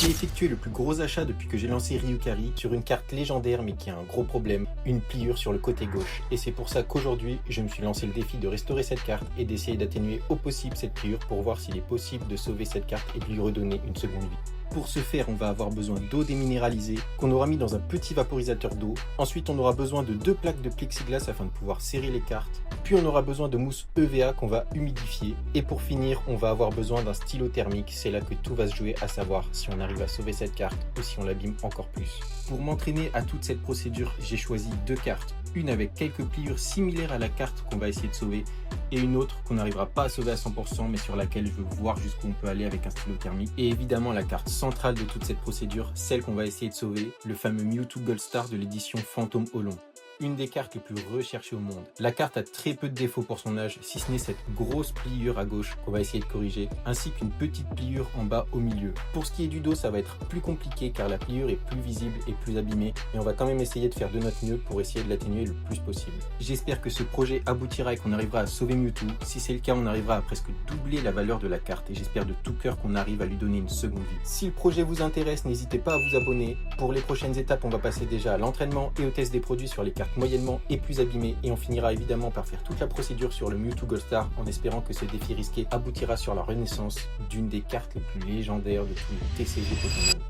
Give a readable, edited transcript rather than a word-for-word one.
J'ai effectué le plus gros achat depuis que j'ai lancé Ryukari sur une carte légendaire mais qui a un gros problème, une pliure sur le côté gauche. Et c'est pour ça qu'aujourd'hui, je me suis lancé le défi de restaurer cette carte et d'essayer d'atténuer au possible cette pliure pour voir s'il est possible de sauver cette carte et de lui redonner une seconde vie. Pour ce faire, on va avoir besoin d'eau déminéralisée qu'on aura mis dans un petit vaporisateur d'eau. Ensuite, on aura besoin de 2 plaques de plexiglas afin de pouvoir serrer les cartes. Puis on aura besoin de mousse EVA qu'on va humidifier. Et pour finir, on va avoir besoin d'un stylo thermique. C'est là que tout va se jouer, à savoir si on arrive à sauver cette carte ou si on l'abîme encore plus. Pour m'entraîner à toute cette procédure, j'ai choisi 2 cartes. Une avec quelques pliures similaires à la carte qu'on va essayer de sauver et une autre qu'on n'arrivera pas à sauver à 100% mais sur laquelle je veux voir jusqu'où on peut aller avec un stylo thermique. Et évidemment la carte centrale de toute cette procédure, celle qu'on va essayer de sauver, le fameux Mewtwo Gold Star de l'édition Fantôme Holon. Une des cartes les plus recherchées au monde. La carte a très peu de défauts pour son âge, si ce n'est cette grosse pliure à gauche qu'on va essayer de corriger, ainsi qu'une petite pliure en bas au milieu. Pour ce qui est du dos, ça va être plus compliqué car la pliure est plus visible et plus abîmée, mais on va quand même essayer de faire de notre mieux pour essayer de l'atténuer le plus possible. J'espère que ce projet aboutira et qu'on arrivera à sauver Mewtwo. Si c'est le cas, on arrivera à presque doubler la valeur de la carte et j'espère de tout cœur qu'on arrive à lui donner une seconde vie. Si le projet vous intéresse, n'hésitez pas à vous abonner. Pour les prochaines étapes, on va passer déjà à l'entraînement et au test des produits sur les cartes moyennement et plus abîmées et on finira évidemment par faire toute la procédure sur le Mewtwo Gold Star en espérant que ce défi risqué aboutira sur la renaissance d'une des cartes les plus légendaires de tous les TCG Pokémon.